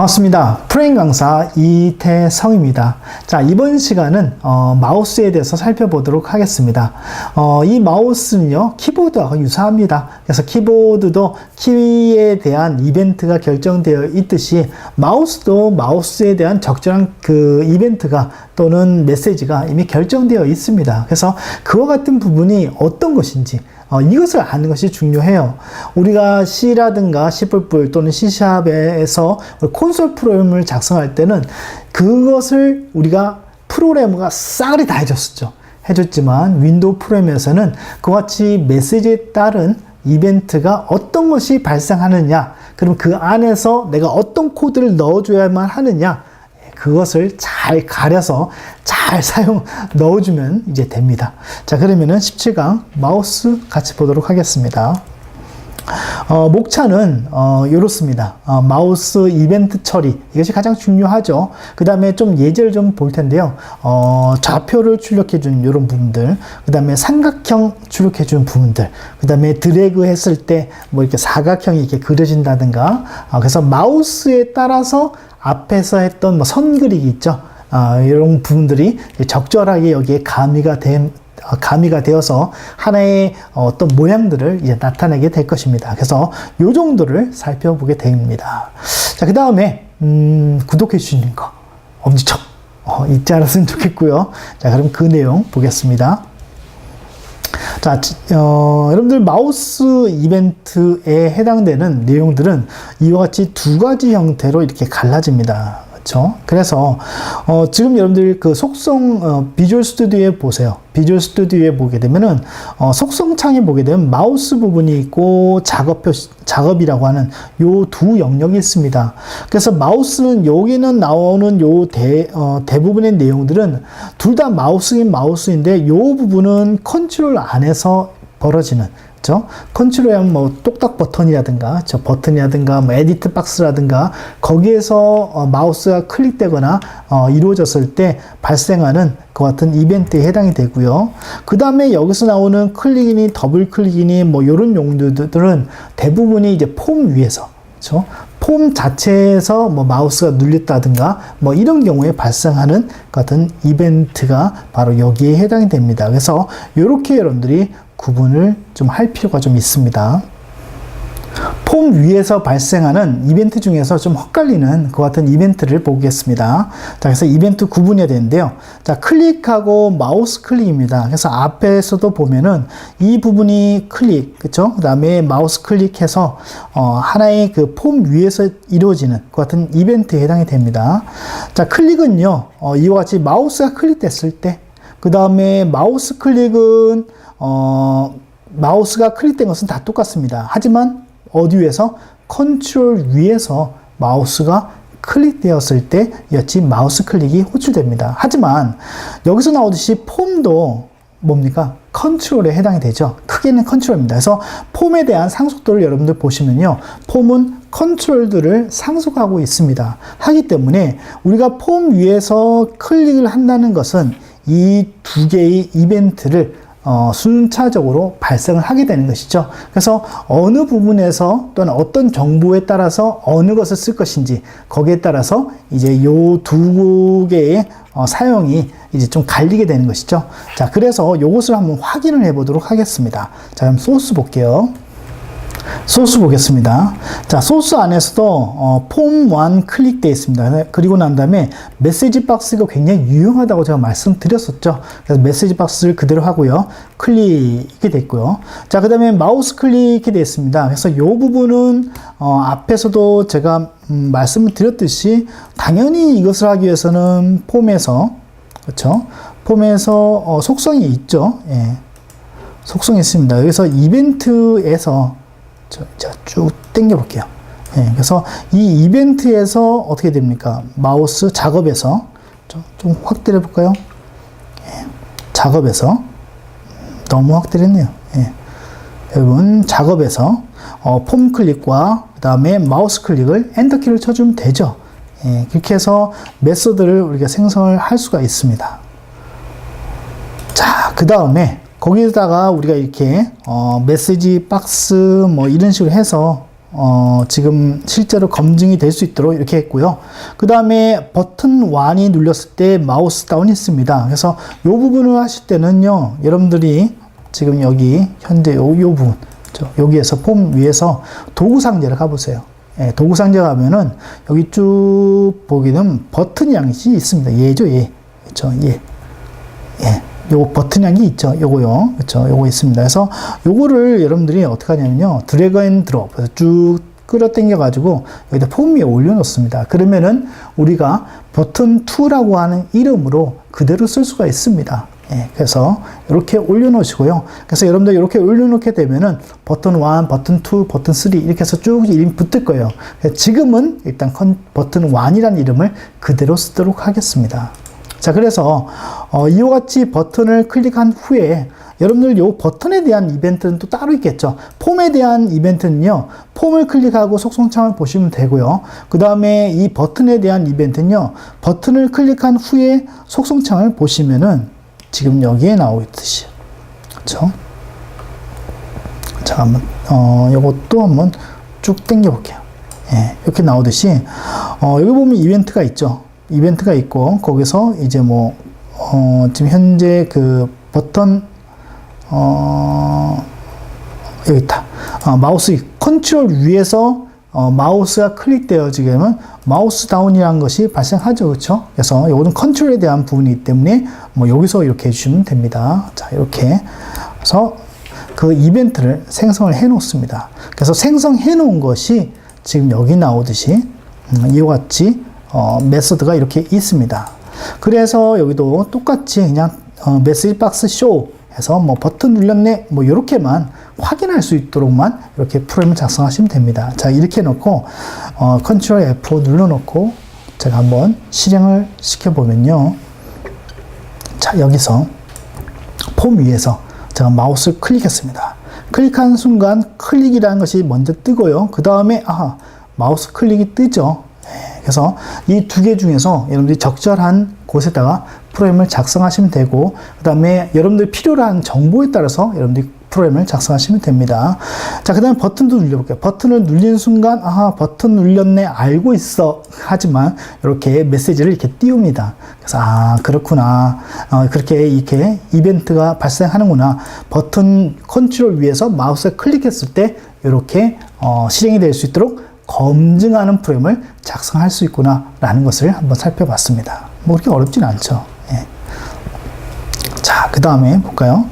반갑습니다. 프레임 강사 이태성입니다. 자, 이번 시간은 마우스에 대해서 살펴보도록 하겠습니다. 이 마우스는요, 키보드하고 유사합니다. 그래서 키보드도 키에 대한 이벤트가 결정되어 있듯이 마우스도 마우스에 대한 적절한 그 이벤트가 또는 메시지가 이미 결정되어 있습니다. 그래서 그와 같은 부분이 어떤 것인지 이것을 아는 것이 중요해요. 우리가 C라든가 C++ 또는 C샵에서 콘솔 프로그램을 작성할 때는 그것을 우리가 프로그래머가 싸그리 다 해줬지만 윈도우 프로그램에서는 그와 같이 메시지에 따른 이벤트가 어떤 것이 발생하느냐, 그럼 그 안에서 내가 어떤 코드를 넣어줘야만 하느냐, 그것을 잘 가려서 잘 넣어주면 이제 됩니다. 자, 그러면은 17강 마우스 같이 보도록 하겠습니다. 목차는 이렇습니다. 마우스 이벤트 처리, 이것이 가장 중요하죠. 그 다음에 좀 예제를 좀 볼 텐데요. 좌표를 출력해 준 이런 부분들, 그 다음에 삼각형 출력해 준 부분들, 그 다음에 드래그 했을 때 뭐 이렇게 사각형이 이렇게 그려진다든가, 그래서 마우스에 따라서 앞에서 했던 뭐 선 그리기 있죠. 이런 부분들이 적절하게 여기에 가미가 되어서 하나의 어떤 모양들을 이제 나타내게 될 것입니다. 그래서 요 정도를 살펴보게 됩니다. 자, 그 다음에 구독해 주시는 거 엄지척 잊지 않았으면 좋겠고요. 자, 그럼 그 내용 보겠습니다. 자, 여러분들 마우스 이벤트에 해당되는 내용들은 이와 같이 두 가지 형태로 이렇게 갈라집니다. 그렇죠? 그래서 지금 여러분들 그 속성 비주얼 스튜디오에 보세요. 비주얼 스튜디오에 보게 되면은 속성 창에 보게 되면 마우스 부분이 있고 작업이라고 하는 요 두 영역이 있습니다. 그래서 마우스는 여기는 나오는 요 대부분의 내용들은 둘 다 마우스인 마우스인데 요 부분은 컨트롤 안에서 벌어지는, 그렇죠? 컨트롤에 하면 뭐 똑딱 버튼이라든가, 뭐 에디트 박스라든가, 거기에서 마우스가 클릭되거나 이루어졌을 때 발생하는 그 같은 이벤트에 해당이 되고요. 그 다음에 여기서 나오는 클릭이니 더블 클릭이니 뭐 이런 용도들은 대부분이 이제 폼 위에서, 그렇죠? 폼 자체에서 뭐 마우스가 눌렸다든가 뭐 이런 경우에 발생하는 같은 이벤트가 바로 여기에 해당이 됩니다. 그래서 이렇게 여러분들이 구분을 좀 할 필요가 좀 있습니다. 폼 위에서 발생하는 이벤트 중에서 좀 헛갈리는 그 같은 이벤트를 보겠습니다. 자, 그래서 이벤트 구분해야 되는데요. 자, 클릭하고 마우스 클릭입니다. 그래서 앞에서도 보면은 이 부분이 클릭, 그쵸? 그 다음에 마우스 클릭해서, 하나의 그 폼 위에서 이루어지는 그 같은 이벤트에 해당이 됩니다. 자, 클릭은요, 이와 같이 마우스가 클릭됐을 때, 그 다음에 마우스 클릭은, 마우스가 클릭된 것은 다 똑같습니다. 하지만 어디 위에서? 컨트롤 위에서 마우스가 클릭되었을 때 여치 마우스 클릭이 호출됩니다. 하지만 여기서 나오듯이 폼도 뭡니까? 컨트롤에 해당이 되죠. 크게는 컨트롤입니다. 그래서 폼에 대한 상속도를 여러분들 보시면요. 폼은 컨트롤들을 상속하고 있습니다. 하기 때문에 우리가 폼 위에서 클릭을 한다는 것은 이 두 개의 이벤트를 순차적으로 발생을 하게 되는 것이죠. 그래서 어느 부분에서 또는 어떤 정보에 따라서 어느 것을 쓸 것인지 거기에 따라서 이제 요 두 개의 사용이 이제 좀 갈리게 되는 것이죠. 자, 그래서 요것을 한번 확인을 해 보도록 하겠습니다. 자, 그럼 소스 볼게요. 소스 보겠습니다. 자, 소스 안에서도 폼 1 클릭되어 있습니다. 그리고 난 다음에 메시지 박스가 굉장히 유용하다고 제가 말씀드렸었죠. 그래서 메시지 박스를 그대로 하고요. 클릭이 됐고요. 자, 그 다음에 마우스 클릭이 되어 있습니다. 그래서 이 부분은 앞에서도 제가 말씀을 드렸듯이 당연히 이것을 하기 위해서는 폼에서, 그렇죠? 폼에서 속성이 있죠. 예. 속성이 있습니다. 여기서 이벤트에서 자, 쭉 당겨 볼게요. 예, 그래서 이 이벤트에서 어떻게 됩니까? 마우스 작업에서 좀 확대해 볼까요? 예, 작업에서 너무 확대했네요. 예, 여러분 작업에서 폼 클릭과 그 다음에 마우스 클릭을 엔터키를 쳐주면 되죠. 예, 그렇게 해서 메소드를 우리가 생성을 할 수가 있습니다. 자, 그 다음에 거기에다가 우리가 이렇게 메시지 박스 뭐 이런 식으로 해서 지금 실제로 검증이 될 수 있도록 이렇게 했고요. 그 다음에 버튼 1이 눌렸을 때 마우스 다운이 있습니다. 그래서 이 부분을 하실 때는요, 여러분들이 지금 여기 현재 요 부분, 여기에서 폼 위에서 도구 상자를 가보세요. 예, 도구 상자 가면은 여기 쭉 보게 되면 버튼 양식이 있습니다. 얘죠, 얘. 그렇죠, 얘. 예. 요 버튼 양이 있죠. 요거요. 그렇죠. 요거 있습니다. 그래서 요거를 여러분들이 어떻게 하냐면요. 드래그 앤 드롭. 쭉 끌어당겨 가지고 여기다 폼 위에 올려 놓습니다. 그러면은 우리가 버튼 2라고 하는 이름으로 그대로 쓸 수가 있습니다. 예, 그래서 이렇게 올려 놓으시고요. 그래서 여러분들 이렇게 올려 놓게 되면은 버튼 1, 버튼 2, 버튼 3 이렇게 해서 쭉 이름이 붙을 거예요. 지금은 일단 버튼 1이라는 이름을 그대로 쓰도록 하겠습니다. 자, 그래서 이와 같이 버튼을 클릭한 후에 여러분들 이 버튼에 대한 이벤트는 또 따로 있겠죠. 폼에 대한 이벤트는요, 폼을 클릭하고 속성창을 보시면 되고요. 그 다음에 이 버튼에 대한 이벤트는요, 버튼을 클릭한 후에 속성창을 보시면은 지금 여기에 나오듯이, 그렇죠? 자, 한번 요것도 한번 쭉 당겨 볼게요. 예, 이렇게 나오듯이 여기 보면 이벤트가 있죠. 이벤트가 있고, 거기서 이제 뭐, 지금 현재 그 버튼, 여기 있다. 마우스 컨트롤 위에서 마우스가 클릭되어지게 되면 마우스 다운이라는 것이 발생하죠. 그렇죠? 그래서 이거는 컨트롤에 대한 부분이기 때문에 뭐 여기서 이렇게 해주시면 됩니다. 자, 이렇게 해서 그 이벤트를 생성을 해 놓습니다. 그래서 생성해 놓은 것이 지금 여기 나오듯이 이와 같이 메소드가 이렇게 있습니다. 그래서 여기도 똑같이 그냥 메시지 박스 쇼 해서 뭐 버튼 눌렸네 뭐 이렇게만 확인할 수 있도록만 이렇게 프로그램을 작성하시면 됩니다. 자, 이렇게 해놓고 컨트롤 F 눌러놓고 제가 한번 실행을 시켜보면요. 자, 여기서 폼 위에서 제가 마우스를 클릭했습니다. 클릭한 순간 클릭이라는 것이 먼저 뜨고요. 그 다음에 마우스 클릭이 뜨죠. 그래서 이 두 개 중에서 여러분들이 적절한 곳에다가 프로그램을 작성하시면 되고, 그 다음에 여러분들 필요로 한 정보에 따라서 여러분들이 프로그램을 작성하시면 됩니다. 자, 그 다음에 버튼도 눌러볼게요. 버튼을 눌린 순간, 버튼 눌렸네, 알고 있어. 하지만, 이렇게 메시지를 이렇게 띄웁니다. 그래서, 그렇구나. 그렇게 이렇게 이벤트가 발생하는구나. 버튼 컨트롤 위에서 마우스를 클릭했을 때, 이렇게, 실행이 될 수 있도록 검증하는 프로그램을 작성할 수 있구나 라는 것을 한번 살펴봤습니다. 뭐 그렇게 어렵진 않죠. 예. 자, 그 다음에 볼까요?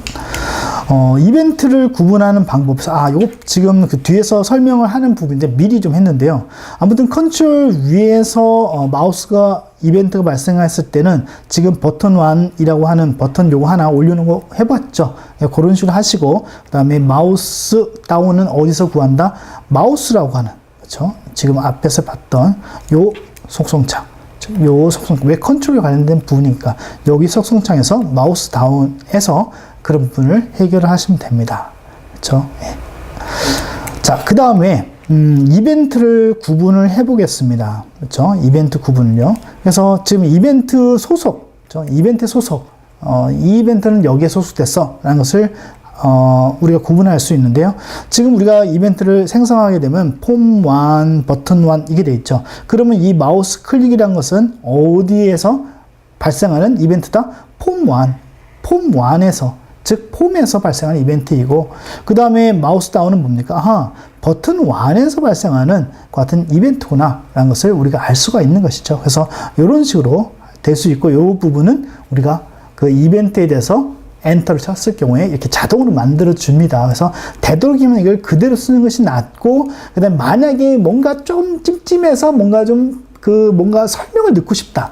이벤트를 구분하는 방법. 요거 지금 그 뒤에서 설명을 하는 부분인데 미리 좀 했는데요. 아무튼 컨트롤 위에서 마우스가 이벤트가 발생했을 때는 지금 버튼 1이라고 하는 버튼 요거 하나 올려놓은 거 해봤죠. 그런 식으로 하시고, 그 다음에 마우스 다운은 어디서 구한다? 마우스라고 하는, 그렇죠? 지금 앞에서 봤던 요 속성창, 요 속성창, 왜 컨트롤에 관련된 부분이니까 여기 속성창에서 마우스 다운해서 그런 부분을 해결을 하시면 됩니다. 그렇죠? 예. 자, 그 다음에 이벤트를 구분을 해보겠습니다. 그렇죠? 이벤트 구분을요. 그래서 지금 이벤트 소속, 그렇죠? 이벤트 소속, 이 이벤트는 여기에 소속됐어 라는 것을 우리가 구분할 수 있는데요. 지금 우리가 이벤트를 생성하게 되면 폼 1, 버튼 1 이게 돼 있죠. 그러면 이 마우스 클릭이라는 것은 어디에서 발생하는 이벤트다? 폼 1, 폼 1에서, 즉 폼에서 발생하는 이벤트이고, 그 다음에 마우스 다운은 뭡니까? 버튼 1에서 발생하는 같은 이벤트구나 라는 것을 우리가 알 수가 있는 것이죠. 그래서 이런 식으로 될 수 있고, 이 부분은 우리가 그 이벤트에 대해서 엔터를 쳤을 경우에 이렇게 자동으로 만들어 줍니다. 그래서 되도록이면 이걸 그대로 쓰는 것이 낫고, 그 다음에 만약에 뭔가 좀 찜찜해서 뭔가 좀 뭔가 설명을 듣고 싶다.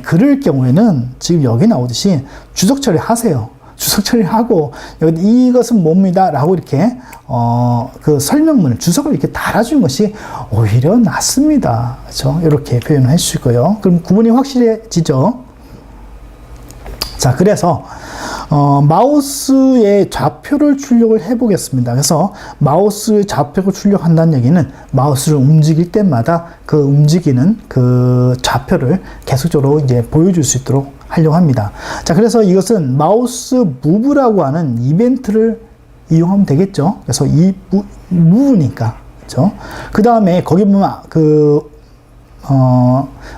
그럴 경우에는 지금 여기 나오듯이 주석 처리하세요. 주석 처리하고, 여기 이것은 뭡니다. 라고 이렇게, 그 설명문을, 주석을 이렇게 달아주는 것이 오히려 낫습니다. 그렇죠? 이렇게 표현을 할 수 있고요. 그럼 구분이 확실해지죠? 자, 그래서 마우스의 좌표를 출력을 해 보겠습니다. 그래서 마우스의 좌표를 출력한다는 얘기는 마우스를 움직일 때마다 그 움직이는 그 좌표를 계속적으로 이제 보여줄 수 있도록 하려고 합니다. 자, 그래서 이것은 마우스 무브라고 하는 이벤트를 이용하면 되겠죠. 그래서 이 무브니까, 그렇죠? 그 다음에 거기 보면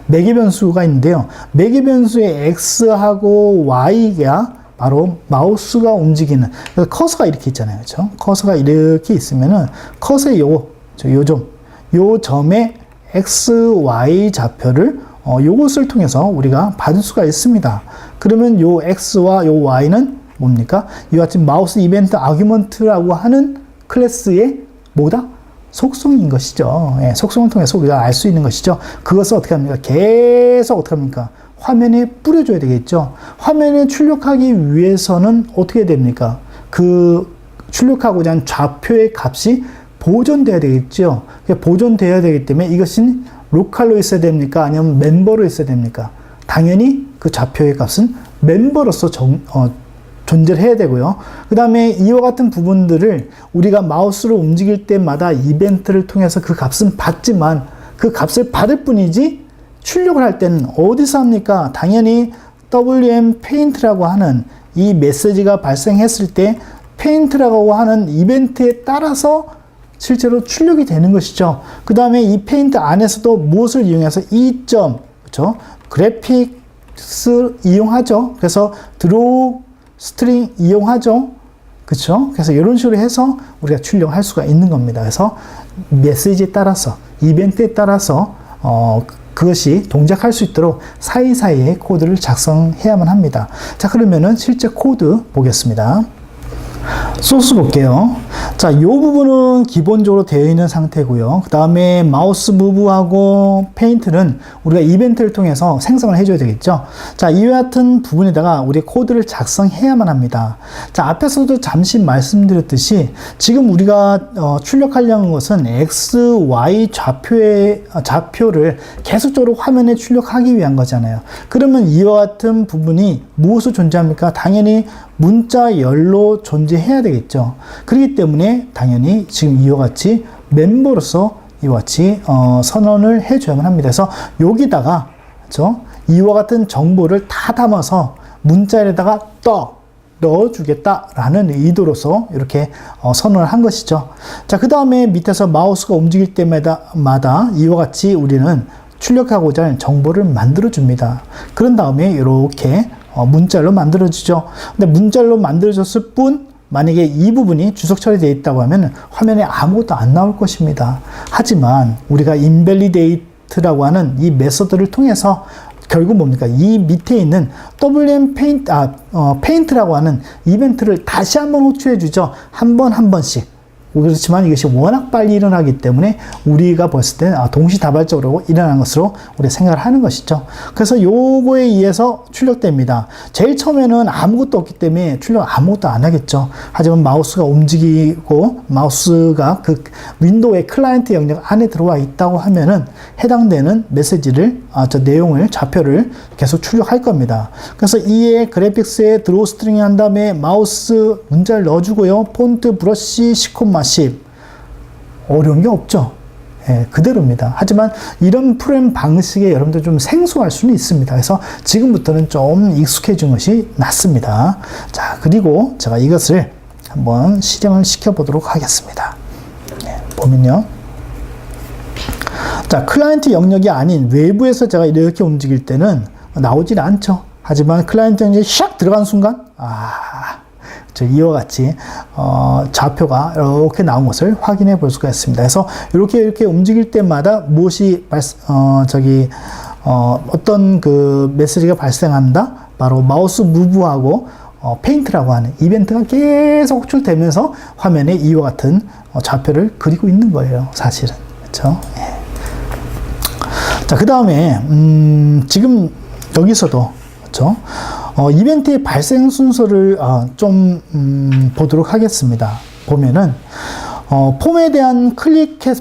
매개 변수가 있는데요. 매개 변수의 x하고 y가 바로 마우스가 움직이는 커서가 이렇게 있잖아요. 그렇죠? 커서가 이렇게 있으면은 커서의 요 점의 x, y 좌표를 요것을 통해서 우리가 받을 수가 있습니다. 그러면 요 x와 요 y는 뭡니까? 이와 같이 마우스 이벤트 아규먼트라고 하는 클래스의 뭐다? 속성인 것이죠. 예, 속성을 통해서 우리가 알 수 있는 것이죠. 그것을 어떻게 합니까? 계속 어떻게 합니까? 화면에 뿌려줘야 되겠죠. 화면에 출력하기 위해서는 어떻게 됩니까? 그 출력하고자 하는 좌표의 값이 보존돼야 되겠죠. 보존돼야 되기 때문에 이것은 로컬로 있어야 됩니까? 아니면 멤버로 있어야 됩니까? 당연히 그 좌표의 값은 멤버로서 존재를 해야 되고요. 그 다음에 이와 같은 부분들을 우리가 마우스로 움직일 때마다 이벤트를 통해서 그 값은 받지만 그 값을 받을 뿐이지 출력을 할 때는 어디서 합니까? 당연히 WM 페인트라고 하는 이 메시지가 발생했을 때 페인트라고 하는 이벤트에 따라서 실제로 출력이 되는 것이죠. 그 다음에 이 페인트 안에서도 무엇을 이용해서 그렇죠? 그래픽스 이용하죠. 그래서 드로우 스트링 이용하죠. 그렇죠? 그래서 이런 식으로 해서 우리가 출력할 수가 있는 겁니다. 그래서 메시지에 따라서 이벤트에 따라서 그것이 동작할 수 있도록 사이사이에 코드를 작성해야만 합니다. 자, 그러면은 실제 코드 보겠습니다. 소스 볼게요. 자, 이 부분은 기본적으로 되어 있는 상태고요. 그 다음에 마우스 무브하고 페인트는 우리가 이벤트를 통해서 생성을 해줘야 되겠죠. 자, 이와 같은 부분에다가 우리 코드를 작성해야만 합니다. 자, 앞에서도 잠시 말씀드렸듯이 지금 우리가 출력하려는 것은 X, Y 좌표를 계속적으로 화면에 출력하기 위한 거잖아요. 그러면 이와 같은 부분이 무엇으로 존재합니까? 당연히 문자열로 존재해야 되겠죠. 그렇기 때문에 당연히 지금 이와 같이 멤버로서 이와 같이 선언을 해줘야만 합니다. 그래서 여기다가 그렇죠? 이와 같은 정보를 다 담아서 문자열에다가 넣어주겠다라는 의도로서 이렇게 선언을 한 것이죠. 자, 그 다음에 밑에서 마우스가 움직일 때마다 이와 같이 우리는 출력하고자 하는 정보를 만들어줍니다. 그런 다음에 이렇게 문자로 만들어주죠. 근데 문자로 만들어졌을 뿐 만약에 이 부분이 주석 처리되어 있다고 하면 화면에 아무것도 안 나올 것입니다. 하지만 우리가 invalidate라고 하는 이 메소드를 통해서 결국 뭡니까? 이 밑에 있는 WM 페인트라고 하는 이벤트를 다시 한번 호출해 주죠. 한 번씩. 그렇지만 이것이 워낙 빨리 일어나기 때문에 우리가 봤을 때는 동시다발적으로 일어나는 것으로 우리가 생각을 하는 것이죠. 그래서 요거에 의해서 출력됩니다. 제일 처음에는 아무것도 없기 때문에 출력 아무것도 안 하겠죠. 하지만 마우스가 움직이고 마우스가 그 윈도우의 클라이언트 영역 안에 들어와 있다고 하면은 해당되는 메시지를 내용을 좌표를 계속 출력할 겁니다. 그래서 이에 그래픽스에 드로우 스트링 한 다음에 마우스 문자를 넣어주고요. 폰트, 브러쉬, 시콤마 10 어려운 게 없죠. 예, 그대로입니다. 하지만 이런 프로그램 방식에 여러분들 좀 생소할 수는 있습니다. 그래서 지금부터는 좀 익숙해진 것이 낫습니다. 자, 그리고 제가 이것을 한번 실행을 시켜보도록 하겠습니다. 예, 보면요. 자, 클라이언트 영역이 아닌 외부에서 제가 이렇게 움직일 때는 나오질 않죠. 하지만 클라이언트 영역이 샥 들어간 순간 이와 같이 좌표가 이렇게 나온 것을 확인해 볼 수가 있습니다. 그래서 이렇게 움직일 때마다 무엇이 어떤 그 메시지가 발생한다? 바로 마우스 무브하고 페인트라고 하는 이벤트가 계속 호출되면서 화면에 이와 같은 좌표를 그리고 있는 거예요. 사실은. 그렇죠? 예. 자, 그 다음에 지금 여기서도 그렇죠? 이벤트의 발생 순서를 좀 보도록 하겠습니다. 보면은 폼에 대한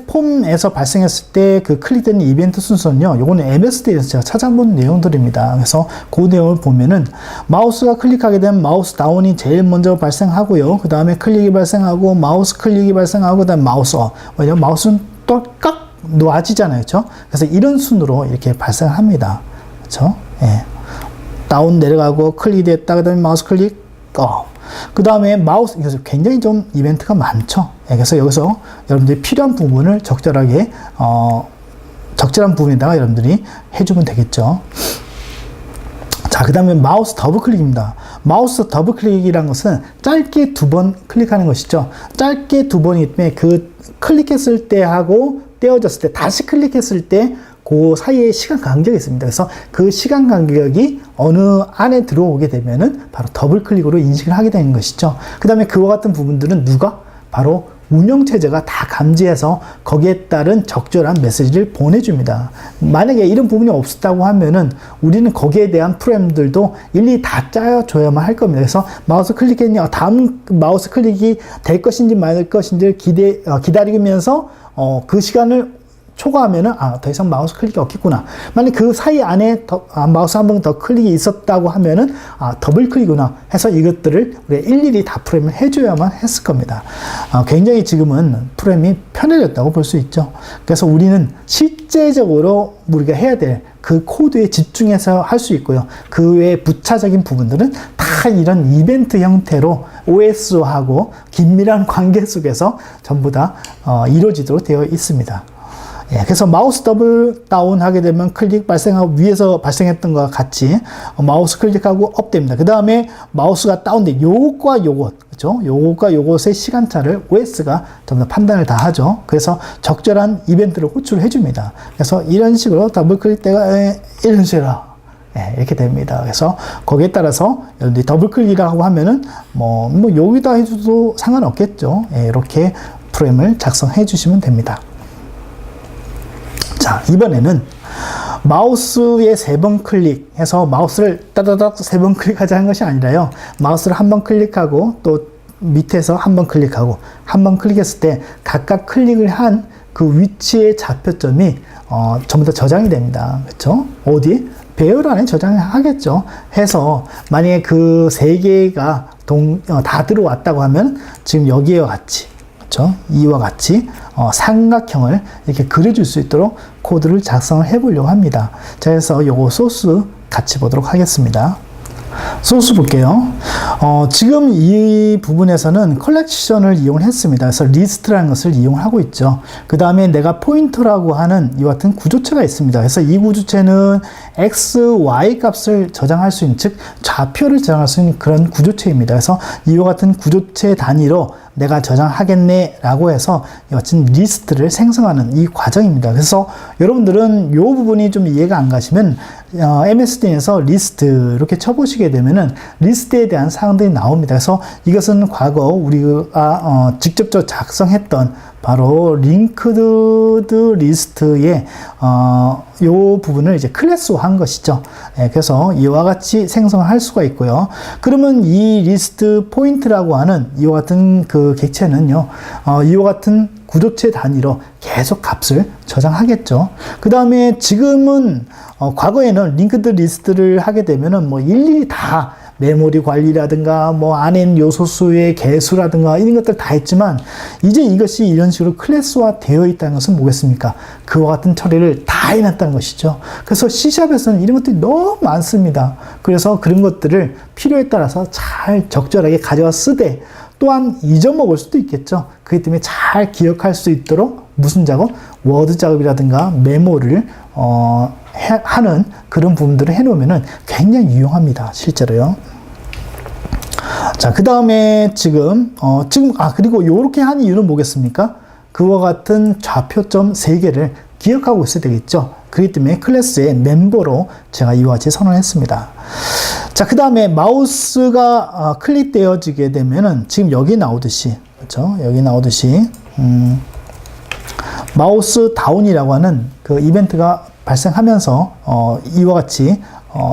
폼에서 발생했을 때 그 클릭되는 이벤트 순서는요. 요거는 MSD에서 제가 찾아본 내용들입니다. 그래서 그 내용을 보면은 마우스가 클릭하게 되면 마우스 다운이 제일 먼저 발생하고요. 그 다음에 클릭이 발생하고 마우스 클릭이 발생하고 그 다음에 마우스 왜냐면 마우스는 또 깍 놓아지잖아요. 그렇죠? 그래서 이런 순으로 이렇게 발생합니다. 그렇죠? 예. 다운 내려가고 클릭 됐다. 그 다음에 마우스 클릭 그 다음에 마우스, 그래서 굉장히 좀 이벤트가 많죠. 그래서 여기서 여러분들이 필요한 부분을 적절하게, 적절한 부분에다가 여러분들이 해주면 되겠죠. 자, 그 다음에 마우스 더블 클릭입니다. 마우스 더블 클릭이라는 것은 짧게 2번 클릭하는 것이죠. 짧게 2번이기 때문에 그 클릭했을 때 하고 떼어졌을 때 다시 클릭했을 때 그 사이에 시간 간격이 있습니다. 그래서 그 시간 간격이 어느 안에 들어오게 되면은 바로 더블 클릭으로 인식을 하게 되는 것이죠. 그 다음에 그와 같은 부분들은 누가? 바로 운영체제가 다 감지해서 거기에 따른 적절한 메시지를 보내줍니다. 만약에 이런 부분이 없었다고 하면은 우리는 거기에 대한 프로그램들도 일일이 다 짜줘야만 할 겁니다. 그래서 마우스 클릭했니? 다음 마우스 클릭이 될 것인지 말 것인지를 기다리면서 그 시간을 초과하면은 더 이상 마우스 클릭이 없겠구나. 만약 그 사이 안에 마우스 한 번 더 클릭이 있었다고 하면은 더블 클릭이구나 해서 이것들을 우리가 일일이 다 프로그램을 해줘야만 했을 겁니다. 굉장히 지금은 프로그램이 편해졌다고 볼 수 있죠. 그래서 우리는 실제적으로 우리가 해야 될 그 코드에 집중해서 할 수 있고요. 그 외에 부차적인 부분들은 다 이런 이벤트 형태로 OS하고 긴밀한 관계 속에서 전부 다 이루어지도록 되어 있습니다. 그래서 마우스 더블 다운 하게 되면 클릭 발생하고 위에서 발생했던 것과 같이 마우스 클릭하고 업 됩니다. 그 다음에 마우스가 다운돼 요것과 요것, 그죠? 요것과 요것의 시간차를 OS가 전부 다 판단을 다 하죠. 그래서 적절한 이벤트를 호출해 줍니다. 그래서 이런 식으로 더블 클릭 때가 이런 식으로 이렇게 됩니다. 그래서 거기에 따라서 여러분들이 더블 클릭이라고 하면은 뭐 여기다 해줘도 상관없겠죠. 이렇게 프레임을 작성해 주시면 됩니다. 자, 이번에는 마우스에 3번 클릭해서 마우스를 따다닥 3번 클릭하자 하는 것이 아니라요. 마우스를 한 번 클릭하고 또 밑에서 한 번 클릭하고 한 번 클릭했을 때 각각 클릭을 한 그 위치의 좌표점이 전부 다 저장이 됩니다. 그렇죠? 어디? 배열안에 저장을 하겠죠. 해서 만약에 그 3개가 다 들어왔다고 하면 지금 여기와 같이, 그렇죠? 이와 같이 삼각형을 이렇게 그려줄 수 있도록 코드를 작성을 해보려고 합니다. 자, 그래서 요거 소스 같이 보도록 하겠습니다. 소스 볼게요. 지금 이 부분에서는 컬렉션을 이용을 했습니다. 그래서 리스트라는 것을 이용하고 있죠. 그 다음에 내가 포인터라고 하는 이와 같은 구조체가 있습니다. 그래서 이 구조체는 X, Y 값을 저장할 수 있는, 즉 좌표를 저장할 수 있는 그런 구조체입니다. 그래서 이와 같은 구조체 단위로 내가 저장하겠네 라고 해서 이와 같은 리스트를 생성하는 이 과정입니다. 그래서 여러분들은 이 부분이 좀 이해가 안 가시면 MSD에서 리스트 이렇게 쳐보시게 되면은 리스트에 대한 사항들이 나옵니다. 그래서 이것은 과거 우리가 직접적으로 작성했던 바로 링크드 리스트의 이 부분을 이제 클래스화한 것이죠. 그래서 이와 같이 생성할 수가 있고요. 그러면 이 리스트 포인트라고 하는 이와 같은 그 객체는요, 이와 같은 구조체 단위로 계속 값을 저장하겠죠. 그 다음에 지금은 과거에는 링크드 리스트를 하게 되면은 뭐 일일이 다 메모리 관리라든가 뭐 안에 있는 요소수의 개수라든가 이런 것들 다 했지만 이제 이것이 이런 식으로 클래스화 되어 있다는 것은 뭐겠습니까? 그와 같은 처리를 다 해놨다는 것이죠. 그래서 C샵에서는 이런 것들이 너무 많습니다. 그래서 그런 것들을 필요에 따라서 잘 적절하게 가져와 쓰되 또한 잊어먹을 수도 있겠죠. 그렇기 때문에 잘 기억할 수 있도록 무슨 작업? 워드 작업이라든가 메모를 하는 그런 부분들을 해놓으면 굉장히 유용합니다. 실제로요. 자, 그 다음에 그리고 이렇게 한 이유는 뭐겠습니까? 그와 같은 좌표점 3개를 기억하고 있어야 되겠죠. 그렇기 때문에 클래스의 멤버로 제가 이와 같이 선언했습니다. 자, 그 다음에 마우스가 클릭되어지게 되면은 지금 여기 나오듯이, 그렇죠? 여기 나오듯이, 마우스 다운이라고 하는 그 이벤트가 발생하면서 이와 같이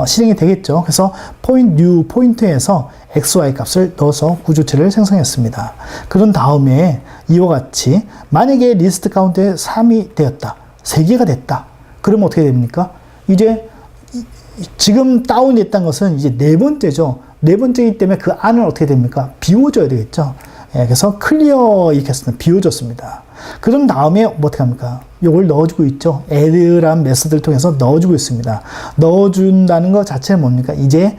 실행이 되겠죠. 그래서 new 포인트에서 XY 값을 넣어서 구조체를 생성했습니다. 그런 다음에 이와 같이 만약에 리스트 카운트에 3이 되었다. 3개가 됐다. 그러면 어떻게 됩니까? 이제 지금 다운됐다는 것은 이제 4번째죠. 4번째이기 때문에 그 안을 어떻게 됩니까? 비워줘야 되겠죠. 그래서 클리어 이렇게 했습니다. 비워줬습니다. 그런 다음에 뭐 어떻게 합니까? 이걸 넣어주고 있죠. add란 메소드를 통해서 넣어주고 있습니다. 넣어준다는 것 자체는 뭡니까? 이제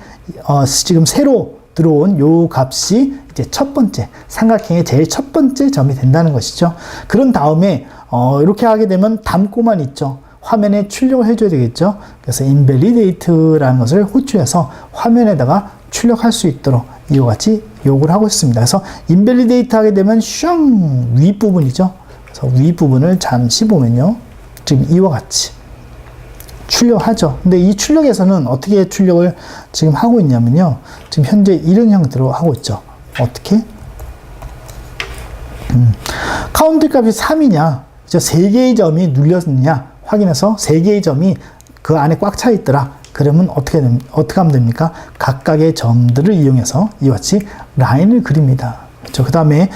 지금 새로 들어온 요 값이 이제 첫 번째, 삼각형의 제일 첫 번째 점이 된다는 것이죠. 그런 다음에, 이렇게 하게 되면 담고만 있죠. 화면에 출력을 해줘야 되겠죠. 그래서 invalidate라는 것을 호출해서 화면에다가 출력할 수 있도록 이와 같이 요구를 하고 있습니다. 그래서 invalidate 하게 되면 슝 윗부분이죠. 그래서 윗부분을 잠시 보면요. 지금 이와 같이 출력하죠. 근데 이 출력에서는 어떻게 출력을 지금 하고 있냐면요. 지금 현재 이런 형태로 하고 있죠. 어떻게? 카운트 값이 3이냐, 3개의 점이 눌렸느냐 확인해서 3개의 점이 그 안에 꽉 차 있더라. 그러면 어떻게 하면 됩니까? 각각의 점들을 이용해서 이와 같이 라인을 그립니다. 그렇죠. 그 다음에,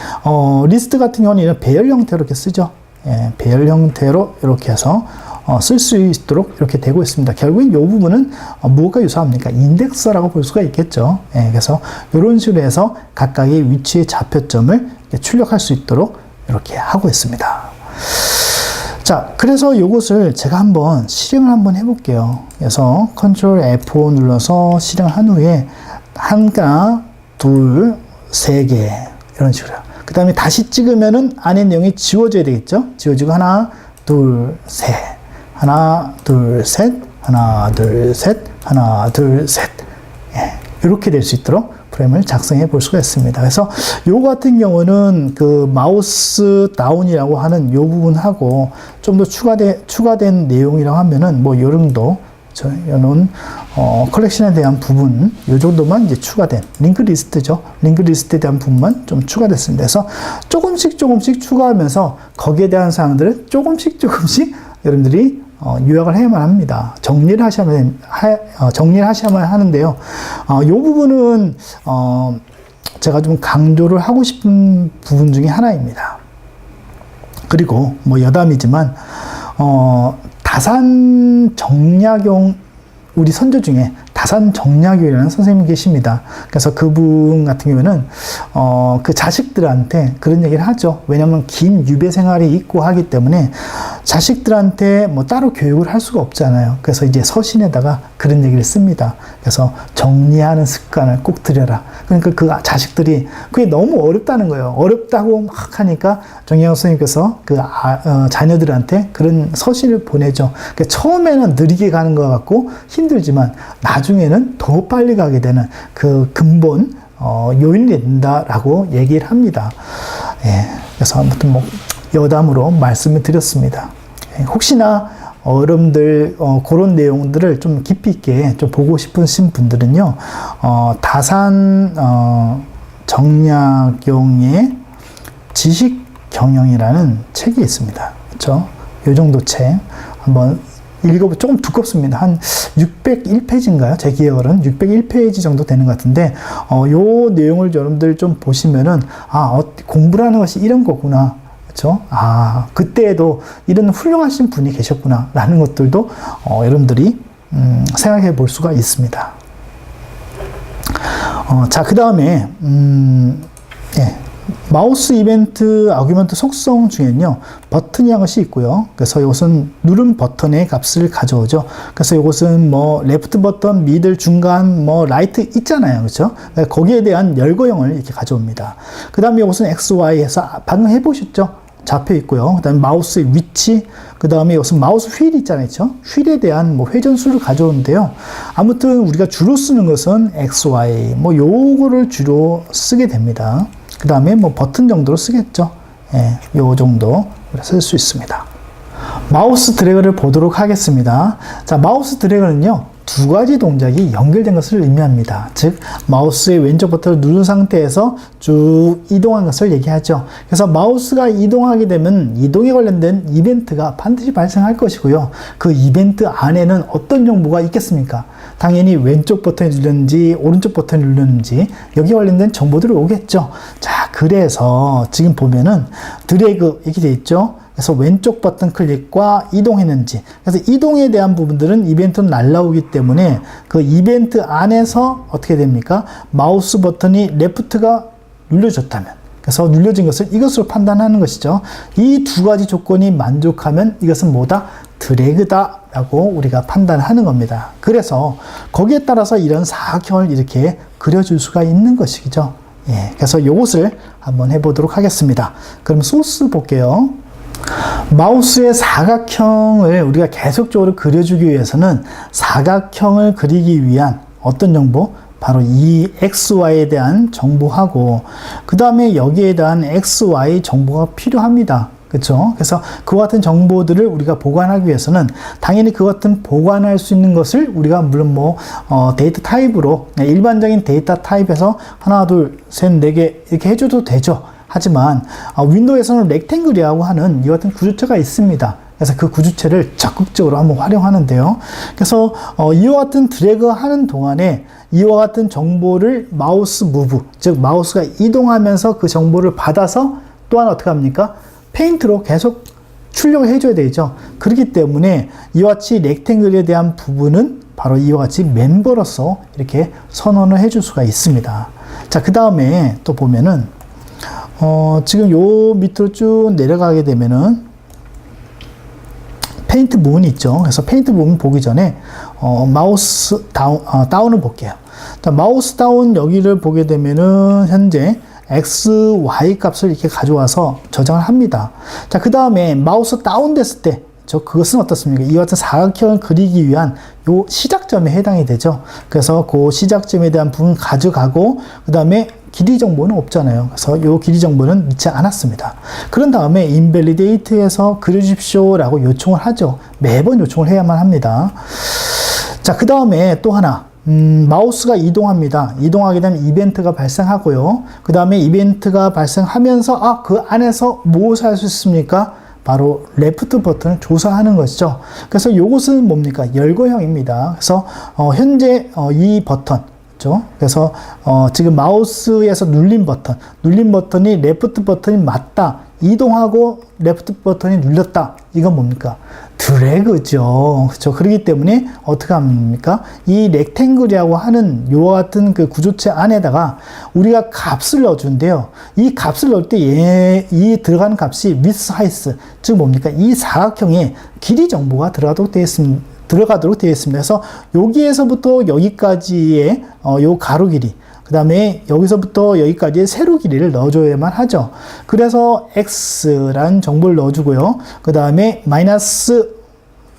리스트 같은 경우는 배열 형태로 이렇게 쓰죠. 예, 배열 형태로 이렇게 해서 쓸 수 있도록 이렇게 되고 있습니다. 결국엔 이 부분은 무엇과 유사합니까? 인덱서라고 볼 수가 있겠죠. 예, 그래서 이런 식으로 해서 각각의 위치의 좌표점을 출력할 수 있도록 이렇게 하고 있습니다. 자, 그래서 이것을 제가 한번 실행을 한번 해볼게요. 그래서 Ctrl F5 눌러서 실행한 후에 하나, 둘, 세 개 이런 식으로요. 그 다음에 다시 찍으면은 안에 내용이 지워져야 되겠죠? 지워지고 하나, 둘, 셋, 하나, 둘, 셋, 하나, 둘, 셋, 하나, 둘, 셋. 예, 이렇게 될 수 있도록 프레임을 작성해 볼 수가 있습니다. 그래서 요거 같은 경우는 그 마우스 다운이라고 하는 요 부분하고 좀 더 추가된 내용이라고 하면은 뭐 요 정도, 요는 컬렉션에 대한 부분, 요 정도만 이제 추가된 링크 리스트죠. 링크 리스트에 대한 부분만 좀 추가됐습니다. 그래서 조금씩 추가하면서 거기에 대한 사항들을 조금씩 여러분들이 요약을 해야만 합니다. 정리를 하셔야만 하는데요. 이 부분은 제가 좀 강조를 하고 싶은 부분 중에 하나입니다. 그리고 뭐 여담이지만 다산 정약용 우리 선조 중에 다산 정약용이라는 선생님이 계십니다. 그래서 그분 같은 경우에는 그 자식들한테 그런 얘기를 하죠. 왜냐하면 긴 유배 생활이 있고 하기 때문에 자식들한테 뭐 따로 교육을 할 수가 없잖아요. 그래서 이제 서신에다가 그런 얘기를 씁니다. 그래서 정리하는 습관을 꼭 들여라. 그러니까 그 자식들이 그게 너무 어렵다는 거예요. 어렵다고 막 하니까 정약용 선생님께서 그 자녀들한테 그런 서신을 보내죠. 그러니까 처음에는 느리게 가는 것 같고 힘들지만 나중에는 더 빨리 가게 되는 그 근본 요인이 된다라고 얘기를 합니다. 예, 그래서 아무튼 뭐 여담으로 말씀을 드렸습니다. 예, 혹시나 여러분들 그런 내용들을 좀 깊이 있게 좀 보고 싶으신 분들은요, 다산 정약용의 지식경영이라는 책이 있습니다. 그렇죠? 요 정도 책 한번 읽어보면 조금 두껍습니다. 한 601페이지인가요? 제 기억으로는 601페이지 정도 되는 것 같은데, 요 내용을 여러분들 좀 보시면은, 공부라는 것이 이런 거구나. 그쵸? 그때에도 이런 훌륭하신 분이 계셨구나. 라는 것들도, 여러분들이, 생각해 볼 수가 있습니다. 자, 그 다음에, 예. 마우스 이벤트 아규먼트 속성 중에는요, 버튼이라는 것이 있고요. 그래서 이것은 누른 버튼의 값을 가져오죠. 그래서 이것은 뭐, 레프트 버튼, 미들, 중간, 뭐, 라이트 있잖아요. 그렇죠? 거기에 대한 열거형을 이렇게 가져옵니다. 그 다음에 이것은 X, Y 해서 방금 해보셨죠? 좌표 있고요. 그 다음에 마우스의 위치, 그 다음에 이것은 마우스 휠 있잖아요. 그렇죠? 휠에 대한 뭐 회전수를 가져오는데요. 아무튼 우리가 주로 쓰는 것은 X, Y, 뭐, 요거를 주로 쓰게 됩니다. 그 다음에 뭐 버튼 정도로 쓰겠죠. 예, 요 정도 쓸 수 있습니다. 마우스 드래그를 보도록 하겠습니다. 자, 마우스 드래그는요, 두 가지 동작이 연결된 것을 의미합니다. 즉, 마우스의 왼쪽 버튼을 누른 상태에서 쭉 이동한 것을 얘기하죠. 그래서 마우스가 이동하게 되면 이동에 관련된 이벤트가 반드시 발생할 것이고요. 그 이벤트 안에는 어떤 정보가 있겠습니까? 당연히 왼쪽 버튼을 눌렀는지 오른쪽 버튼을 눌렀는지 여기 관련된 정보들이 오겠죠. 자, 그래서 지금 보면은 드래그 이렇게 돼 있죠. 그래서 왼쪽 버튼 클릭과 이동했는지, 그래서 이동에 대한 부분들은 이벤트는 날라오기 때문에 그 이벤트 안에서 어떻게 됩니까? 마우스 버튼이 레프트가 눌려졌다면, 그래서 눌려진 것을 이것으로 판단하는 것이죠. 이 두 가지 조건이 만족하면 이것은 뭐다? 드래그다라고 우리가 판단하는 겁니다. 그래서 거기에 따라서 이런 사각형을 이렇게 그려줄 수가 있는 것이죠. 예, 그래서 이것을 한번 해보도록 하겠습니다. 그럼 소스 볼게요. 마우스의 사각형을 우리가 계속적으로 그려주기 위해서는 사각형을 그리기 위한 어떤 정보? 바로 이 XY에 대한 정보하고 그 다음에 여기에 대한 XY 정보가 필요합니다. 그렇죠? 그래서 그와 같은 정보들을 우리가 보관하기 위해서는 당연히 그와 같은 보관할 수 있는 것을 우리가 물론 데이터 타입으로 일반적인 데이터 타입에서 하나, 둘, 셋, 네 개 이렇게 해줘도 되죠. 하지만 윈도우에서는 렉탱글이라고 하는 이와 같은 구조체가 있습니다. 그래서 그 구조체를 적극적으로 한번 활용하는데요. 그래서 이와 같은 드래그 하는 동안에 이와 같은 정보를 마우스 무브, 즉 마우스가 이동하면서 그 정보를 받아서 또한 어떻게 합니까? 페인트로 계속 출력을 해줘야 되죠. 그렇기 때문에 이와 같이 렉탱글에 대한 부분은 바로 이와 같이 멤버로서 이렇게 선언을 해줄 수가 있습니다. 자, 그 다음에 또 보면은 지금 요 밑으로 쭉 내려가게 되면은 페인트 부분이 있죠. 그래서 페인트 부분 보기 전에 마우스 다운을 볼게요. 자, 마우스 다운 여기를 보게 되면은 현재 X, Y 값을 이렇게 가져와서 저장을 합니다. 자, 그 다음에 마우스 다운 됐을 때, 그것은 어떻습니까? 이와 같은 사각형을 그리기 위한 요 시작점에 해당이 되죠. 그래서 그 시작점에 대한 부분 가져가고, 그 다음에 길이 정보는 없잖아요. 그래서 요 길이 정보는 넣지 않았습니다. 그런 다음에 invalidate에서 그려주십시오라고 요청을 하죠. 매번 요청을 해야만 합니다. 자, 그 다음에 또 하나. 마우스가 이동합니다. 이동하게 되면 이벤트가 발생하고요. 그 다음에 이벤트가 발생하면서 그 안에서 무엇을 할 수 있습니까? 바로 레프트 버튼을 조사하는 것이죠. 그래서 이것은 뭡니까? 열거형입니다. 그래서 현재 이 버튼, 그렇죠? 그래서 지금 마우스에서 눌린 버튼이 레프트 버튼이 맞다. 이동하고 레프트 버튼이 눌렸다. 이건 뭡니까? 드래그죠. 그렇죠? 그렇기 때문에 어떻게 합니까? 이 렉탱글이라고 하는 요와 같은 그 구조체 안에다가 우리가 값을 넣어준대요. 이 값을 넣을 때 이 들어가는 값이 width, height, 즉 뭡니까? 이 사각형에 길이 정보가 들어가도록 되어 있습니다. 그래서 여기에서부터 여기까지의 요 가로 길이, 그 다음에 여기서부터 여기까지의 세로 길이를 넣어줘야만 하죠. 그래서 x라는 정보를 넣어주고요. 그 다음에 마이너스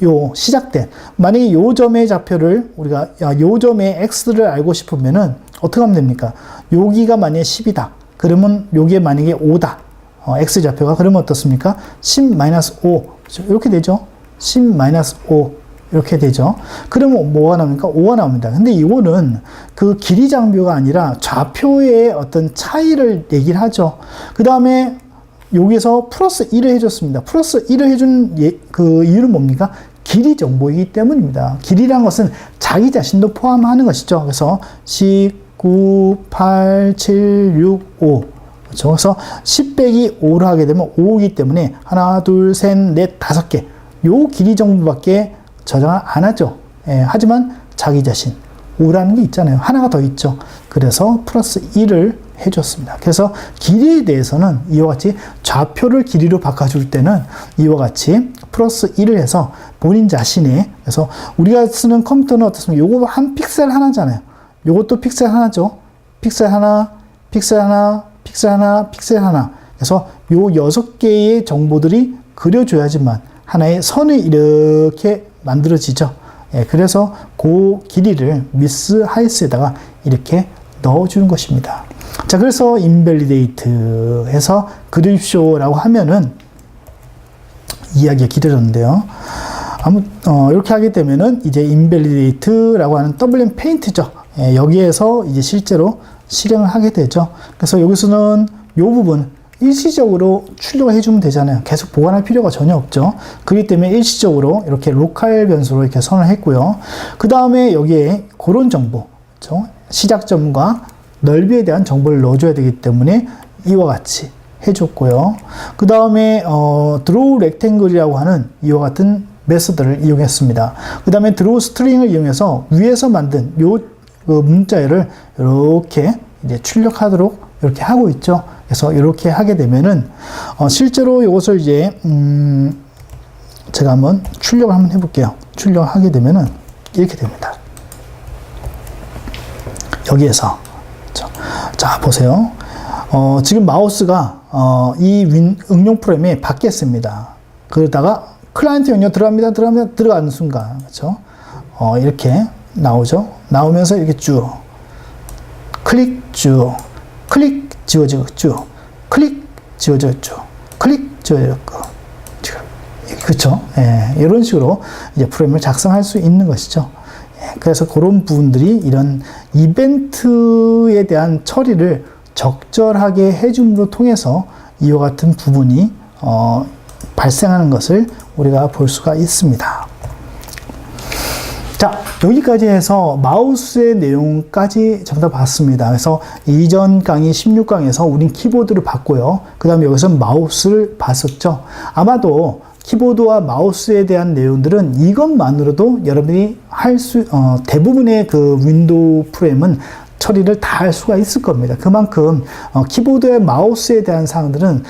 요 시작된, 만약에 요 점의 좌표를 우리가 요 점의 x를 알고 싶으면은 어떻게 하면 됩니까? 여기가 만약에 10이다. 그러면 요게 만약에 5다. x 좌표가 그러면 어떻습니까? 10-5 이렇게 되죠. 10-5 이렇게 되죠. 그러면 뭐가 나옵니까? 5가 나옵니다. 근데 이거는 그 길이 장표가 아니라 좌표의 어떤 차이를 얘기를 하죠. 그 다음에 여기서 플러스 1을 해줬습니다. 플러스 1을 해준 그 이유는 뭡니까? 길이 정보이기 때문입니다. 길이라는 것은 자기 자신도 포함하는 것이죠. 그래서 19, 8, 7, 6, 5. 그렇죠? 그래서 10 빼기 5를 하게 되면 5이기 때문에 하나, 둘, 셋, 넷, 5개. 요 길이 정보밖에 저장을 안 하죠. 하지만 자기 자신 5라는 게 있잖아요. 하나가 더 있죠. 그래서 플러스 1을 해줬습니다. 그래서 길이에 대해서는 이와 같이 좌표를 길이로 바꿔줄 때는 이와 같이 플러스 1을 해서 본인 자신의, 그래서 우리가 쓰는 컴퓨터는 어떻습니까? 요거 한 픽셀 하나잖아요. 요것도 픽셀 하나죠. 픽셀 하나, 픽셀 하나, 픽셀 하나, 픽셀 하나. 그래서 요 6개의 정보들이 그려줘야지만 하나의 선이 이렇게 만들어지죠. 그래서 그 길이를 미스 하이스에다가 이렇게 넣어주는 것입니다. 자, 그래서 invalidate에서 그려주십시오라고 하면은 이야기가 길어졌는데요. 이렇게 하게 되면은 이제 invalidate라고 하는 WM 페인트죠. 여기에서 이제 실제로 실행을 하게 되죠. 그래서 여기서는 이 부분 일시적으로 출력을 해주면 되잖아요. 계속 보관할 필요가 전혀 없죠. 그렇기 때문에 일시적으로 이렇게 로컬 변수로 이렇게 선을 했고요. 그 다음에 여기에 그런 정보, 그렇죠? 시작점과 넓이에 대한 정보를 넣어줘야 되기 때문에 이와 같이 해줬고요. 그 다음에 draw rectangle이라고 하는 이와 같은 메소드를 이용했습니다. 그 다음에 draw string을 이용해서 위에서 만든 그 문자열을 이렇게 이제 출력하도록 이렇게 하고 있죠. 그래서 이렇게 하게 되면은 실제로 이것을 이제 제가 한번 출력을 한번 해볼게요. 출력을 하게 되면은 이렇게 됩니다. 여기에서 자 보세요. 지금 마우스가 이 응용 프로그램에 바뀌었습니다. 그러다가 클라이언트 영역 들어가는 순간 그렇죠? 이렇게 나오죠. 나오면서 이렇게 쭉 클릭 지워지고 쭉 클릭 지워지고 쭉 클릭 지워지고 그렇죠? 예, 이런 식으로 이제 프로그램을 작성할 수 있는 것이죠. 예, 그래서 그런 부분들이 이런 이벤트에 대한 처리를 적절하게 해줌으로 통해서 이와 같은 부분이 발생하는 것을 우리가 볼 수가 있습니다. 자, 여기까지 해서 마우스의 내용까지 전부 다 봤습니다. 그래서 이전 강의 16강에서 우린 키보드를 봤고요. 그 다음에 여기서 마우스를 봤었죠. 아마도 키보드와 마우스에 대한 내용들은 이것만으로도 여러분이 대부분의 그 윈도우 프로그램은 처리를 다 할 수가 있을 겁니다. 그만큼 키보드와 마우스에 대한 사항들은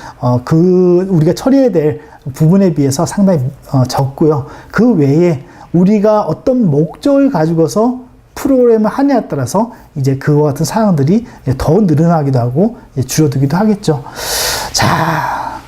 우리가 처리해야 될 부분에 비해서 상당히 적고요. 그 외에 우리가 어떤 목적을 가지고서 프로그램을 하냐에 따라서 이제 그와 같은 사항들이 더 늘어나기도 하고 줄어들기도 하겠죠. 자,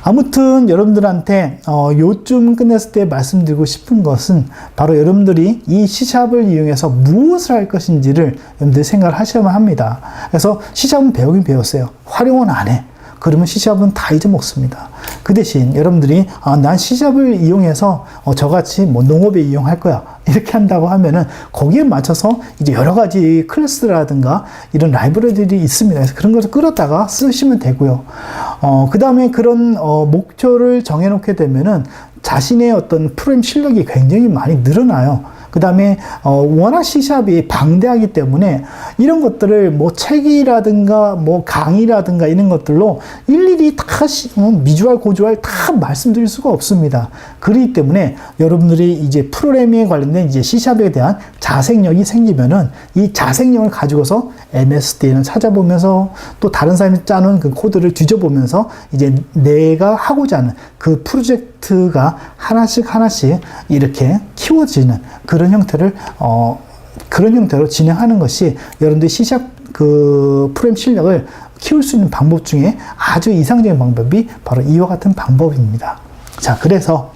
아무튼 여러분들한테 요쯤 끝냈을 때 말씀드리고 싶은 것은 바로 여러분들이 이 C샵을 이용해서 무엇을 할 것인지를 여러분들이 생각을 하셔야만 합니다. 그래서 C샵은 배우긴 배웠어요. 활용은 안 해. 그러면 C샵은 다 잊어먹습니다. 그 대신 여러분들이 난 C샵을 이용해서 저같이 뭐 농업에 이용할 거야 이렇게 한다고 하면은 거기에 맞춰서 이제 여러 가지 클래스라든가 이런 라이브러리들이 있습니다. 그래서 그런 것을 끌었다가 쓰시면 되고요. 그 다음에 그런 목표를 정해놓게 되면은 자신의 어떤 프로그램 실력이 굉장히 많이 늘어나요. 그 다음에 워낙 C샵이 방대하기 때문에 이런 것들을 뭐 책이라든가 뭐 강의라든가 이런 것들로 일일이 다 미주알 고주알 다 말씀드릴 수가 없습니다. 그렇기 때문에 여러분들이 이제 프로그래밍에 관련된 이제 C샵에 대한 자생력이 생기면은 이 자생력을 가지고서 MSDN을 찾아보면서 또 다른 사람이 짜놓은 그 코드를 뒤져보면서 이제 내가 하고자 하는 그 프로젝트가 하나씩 이렇게 키워지는 그런 형태로 진행하는 것이 여러분들이 C샵 그 프로그램 실력을 키울 수 있는 방법 중에 아주 이상적인 방법이 바로 이와 같은 방법입니다. 자, 그래서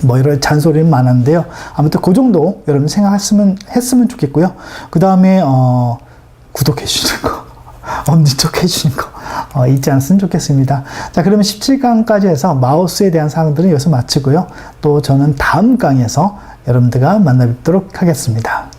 뭐 여러 잔소리는 많은데요. 아무튼 그 정도 여러분 했으면 좋겠고요. 그 다음에 구독해 주시는 거, 엄지척 해주시는 거 잊지 않았으면 좋겠습니다. 자, 그러면 17강까지 해서 마우스에 대한 사항들은 여기서 마치고요. 또 저는 다음 강의에서 여러분들과 만나 뵙도록 하겠습니다.